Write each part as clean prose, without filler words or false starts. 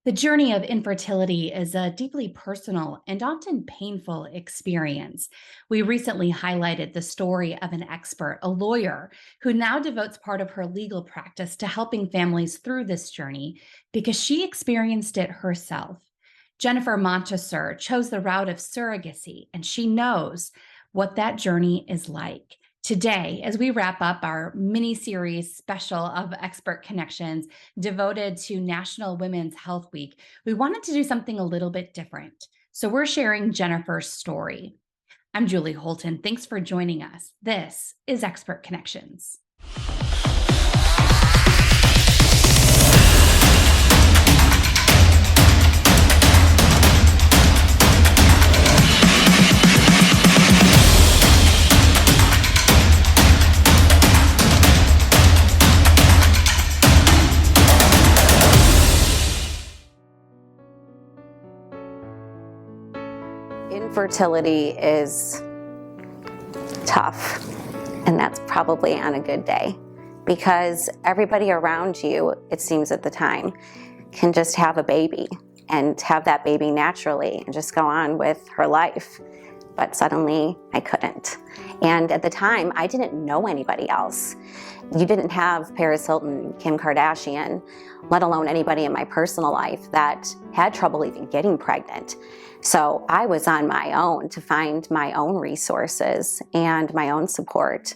The journey of infertility is a deeply personal and often painful experience. We recently highlighted the story of an expert, a lawyer, who now devotes part of her legal practice to helping families through this journey because she experienced it herself. Jennifer Montasir chose the route of surrogacy, and she knows what that journey is like. Today, as we wrap up our mini series special of Expert Connections devoted to National Women's Health Week, we wanted to do something a little bit different. So we're sharing Jennifer's story. I'm Julie Holton. Thanks for joining us. This is Expert Connections. Infertility is tough, and that's probably on a good day, because everybody around you, it seems at the time, can just have a baby and have that baby naturally and just go on with her life. But suddenly I couldn't. And at the time, I didn't know anybody else. You didn't have Paris Hilton, Kim Kardashian, let alone anybody in my personal life that had trouble even getting pregnant. So I was on my own to find my own resources and my own support.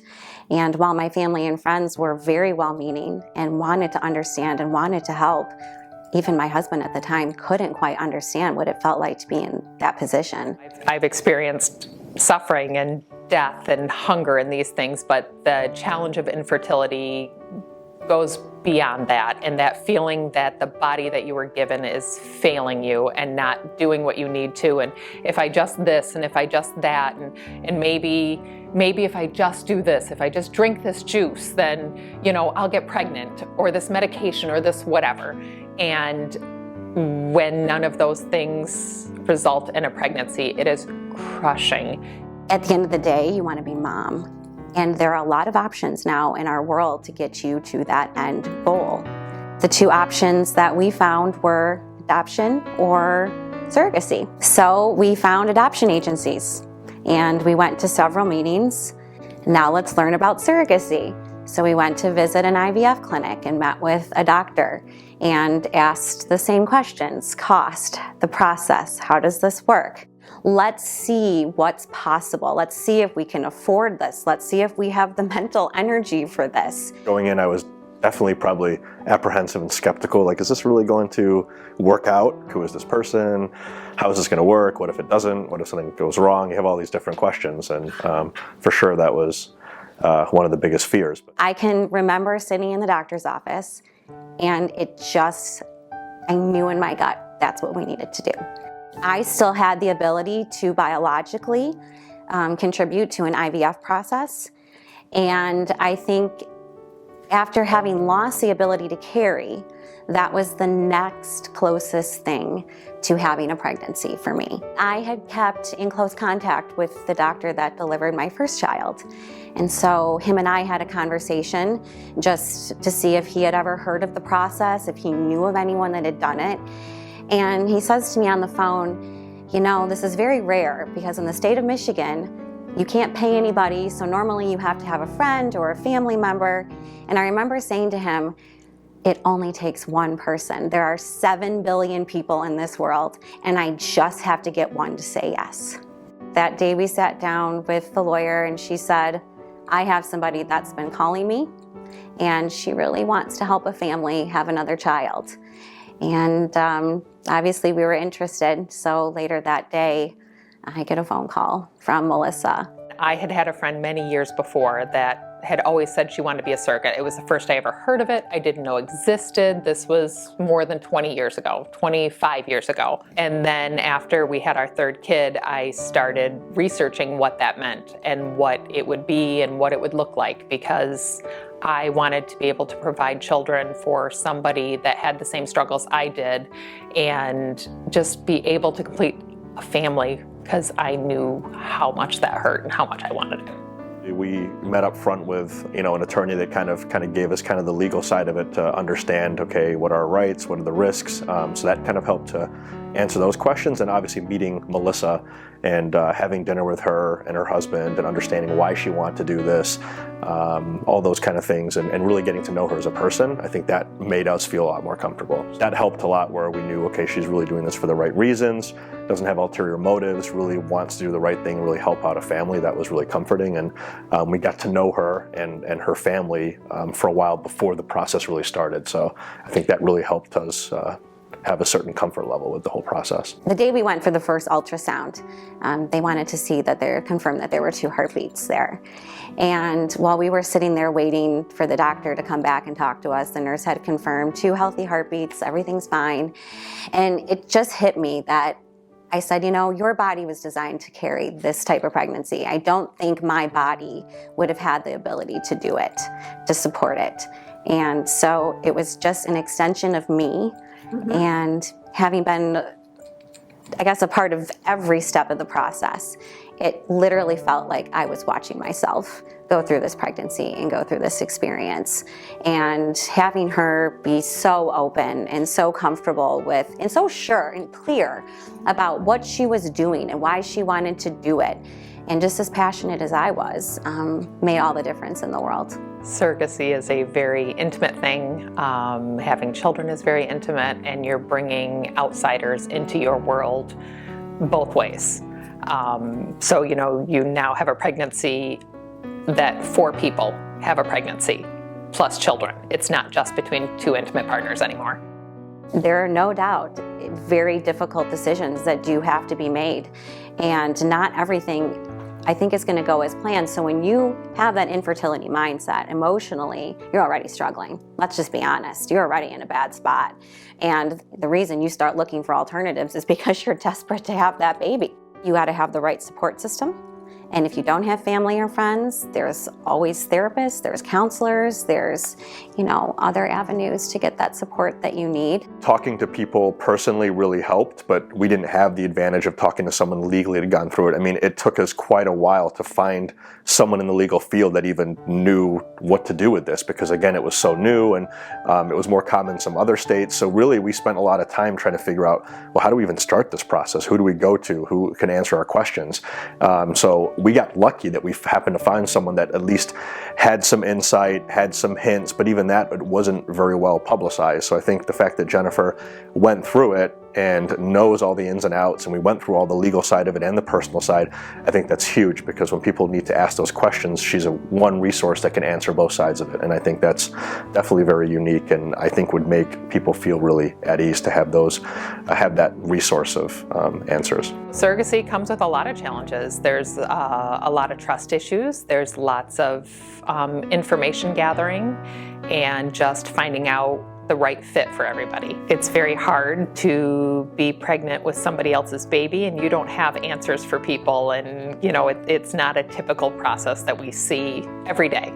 And while my family and friends were very well-meaning and wanted to understand and wanted to help, even my husband at the time couldn't quite understand what it felt like to be in that position. I've experienced suffering and death and hunger and these things, but the challenge of infertility goes beyond that, and that feeling that the body that you were given is failing you and not doing what you need to, and if I just this and if I just that, and maybe if I just do this, if I just drink this juice, then I'll get pregnant, or this medication, or this whatever. And when none of those things result in a pregnancy, it is crushing. At the end of the day, you want to be mom. And there are a lot of options now in our world to get you to that end goal. The two options that we found were adoption or surrogacy. So we found adoption agencies and we went to several meetings. Now let's learn about surrogacy. So we went to visit an IVF clinic and met with a doctor and asked the same questions: cost, the process, how does this work? Let's see what's possible. Let's see if we can afford this. Let's see if we have the mental energy for this. Going in, I was definitely probably apprehensive and skeptical. Like, is this really going to work out? Who is this person? How is this going to work? What if it doesn't? What if something goes wrong? You have all these different questions, and for sure that was one of the biggest fears. I can remember sitting in the doctor's office, and I knew in my gut that's what we needed to do. I still had the ability to biologically contribute to an IVF process. And I think after having lost the ability to carry, that was the next closest thing to having a pregnancy for me. I had kept in close contact with the doctor that delivered my first child. And so him and I had a conversation just to see if he had ever heard of the process, if he knew of anyone that had done it. And he says to me on the phone, this is very rare because in the state of Michigan, you can't pay anybody, so normally you have to have a friend or a family member. And I remember saying to him, it only takes one person. There are 7 billion people in this world, and I just have to get one to say yes. That day we sat down with the lawyer, and she said, I have somebody that's been calling me, and she really wants to help a family have another child. And obviously we were interested, so later that day, I get a phone call from Melissa. I had a friend many years before that had always said she wanted to be a surrogate. It was the first I ever heard of it. I didn't know existed. This was more than 20 years ago, 25 years ago. And then after we had our third kid, I started researching what that meant and what it would be and what it would look like, because I wanted to be able to provide children for somebody that had the same struggles I did and just be able to complete a family, because I knew how much that hurt and how much I wanted it. We met up front with, an attorney that kind of gave us kind of the legal side of it to understand, okay, what are our rights, what are the risks? So that kind of helped to answer those questions, and obviously meeting Melissa and having dinner with her and her husband and understanding why she wanted to do this, all those kind of things, and really getting to know her as a person. I think that made us feel a lot more comfortable. That helped a lot, where we knew, okay, she's really doing this for the right reasons, doesn't have ulterior motives, really wants to do the right thing, really help out a family. That was really comforting, and we got to know her and her family for a while before the process really started. So I think that really helped us have a certain comfort level with the whole process. The day we went for the first ultrasound, they wanted to see that they confirmed that there were 2 heartbeats there. And while we were sitting there waiting for the doctor to come back and talk to us, the nurse had confirmed 2 healthy heartbeats, everything's fine. And it just hit me that I said, your body was designed to carry this type of pregnancy. I don't think my body would have had the ability to do it, to support it. And so it was just an extension of me. And having been, I guess, a part of every step of the process, it literally felt like I was watching myself go through this pregnancy and go through this experience. And having her be so open and so comfortable with, and so sure and clear about what she was doing and why she wanted to do it, and just as passionate as I was, made all the difference in the world. Surrogacy is a very intimate thing. Having children is very intimate, and you're bringing outsiders into your world both ways. So, you now have a pregnancy that 4 people have a pregnancy plus children. It's not just between 2 intimate partners anymore. There are no doubt very difficult decisions that do have to be made, and not everything I think is going to go as planned. So when you have that infertility mindset, emotionally, you're already struggling. Let's just be honest. You're already in a bad spot. And the reason you start looking for alternatives is because you're desperate to have that baby. You got to have the right support system. And if you don't have family or friends, there's always therapists, there's counselors, there's, other avenues to get that support that you need. Talking to people personally really helped, but we didn't have the advantage of talking to someone legally that had gone through it. I mean, it took us quite a while to find someone in the legal field that even knew what to do with this, because again, it was so new, and it was more common in some other states. So really, we spent a lot of time trying to figure out, well, how do we even start this process? Who do we go to? Who can answer our questions? So we got lucky that we happened to find someone that at least had some insight, had some hints, but even that, it wasn't very well publicized. So I think the fact that Jennifer went through it and knows all the ins and outs, and we went through all the legal side of it and the personal side, I think that's huge, because when people need to ask those questions, she's one resource that can answer both sides of it. And I think that's definitely very unique, and I think would make people feel really at ease to have that resource of answers. Surrogacy comes with a lot of challenges. There's a lot of trust issues. There's lots of information gathering and just finding out the right fit for everybody. It's very hard to be pregnant with somebody else's baby and you don't have answers for people, and it's not a typical process that we see every day.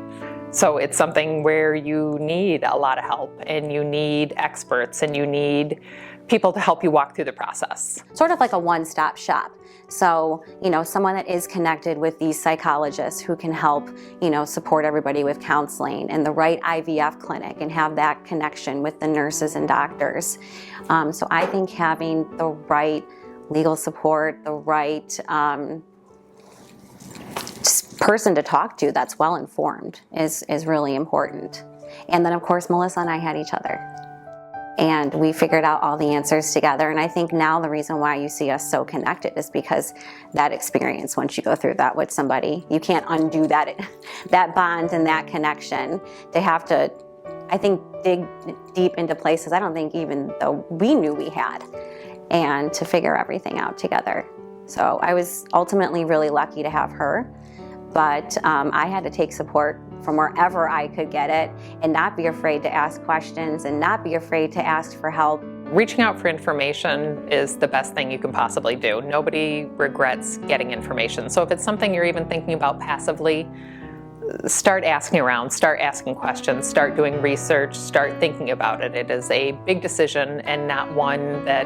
So it's something where you need a lot of help, and you need experts, and you need people to help you walk through the process. Sort of like a one-stop shop. So, someone that is connected with these psychologists who can help, support everybody with counseling, and the right IVF clinic, and have that connection with the nurses and doctors. So I think having the right legal support, the right person to talk to that's well-informed is really important. And then, of course, Melissa and I had each other. And we figured out all the answers together. And I think now the reason why you see us so connected is because that experience, once you go through that with somebody, you can't undo that bond and that connection. To have to, I think, dig deep into places I don't think even though we knew we had, and to figure everything out together. So I was ultimately really lucky to have her, but I had to take support from wherever I could get it, and not be afraid to ask questions, and not be afraid to ask for help. Reaching out for information is the best thing you can possibly do. Nobody regrets getting information. So if it's something you're even thinking about passively, start asking around, start asking questions, start doing research, start thinking about it. It is a big decision, and not one that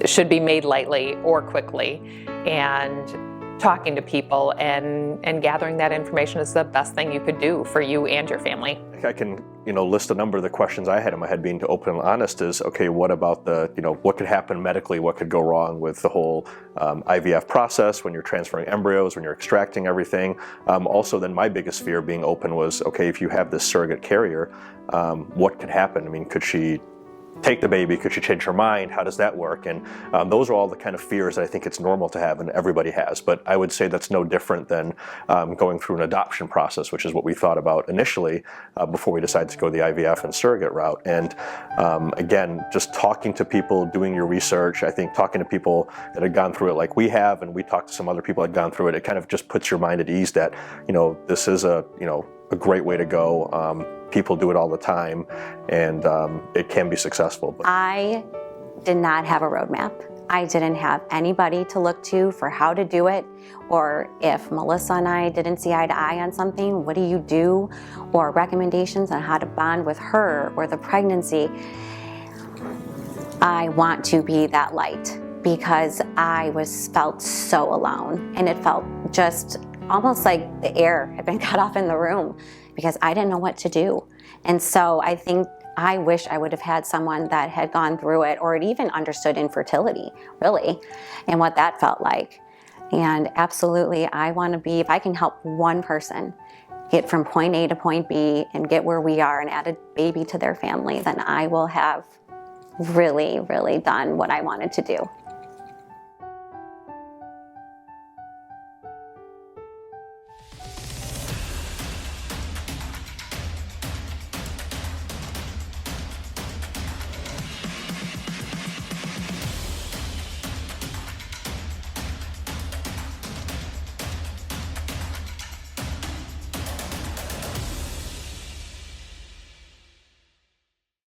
should be made lightly or quickly. And talking to people and gathering that information is the best thing you could do for you and your family. I can, list a number of the questions I had in my head. Being open and honest is, okay, what about the, what could happen medically? What could go wrong with the whole IVF process when you're transferring embryos, when you're extracting everything? Also, then my biggest fear being open was, okay, if you have this surrogate carrier, what could happen? I mean, could she take the baby? Could she change her mind? How does that work? And those are all the kind of fears that I think it's normal to have and everybody has. But I would say that's no different than going through an adoption process, which is what we thought about initially before we decided to go the IVF and surrogate route. And again, just talking to people, doing your research, I think talking to people that had gone through it like we have, and we talked to some other people that had gone through it, it kind of just puts your mind at ease that, this is a great way to go. People do it all the time, and it can be successful. I did not have a roadmap. I didn't have anybody to look to for how to do it, or if Melissa and I didn't see eye to eye on something, what do you do? Or recommendations on how to bond with her or the pregnancy. I want to be that light because I felt so alone, and it felt just almost like the air had been cut off in the room because I didn't know what to do. And so I wish I would have had someone that had gone through it or had even understood infertility, really, and what that felt like. And absolutely, I want to be, if I can help one person get from point A to point B and get where we are and add a baby to their family, then I will have really, really done what I wanted to do.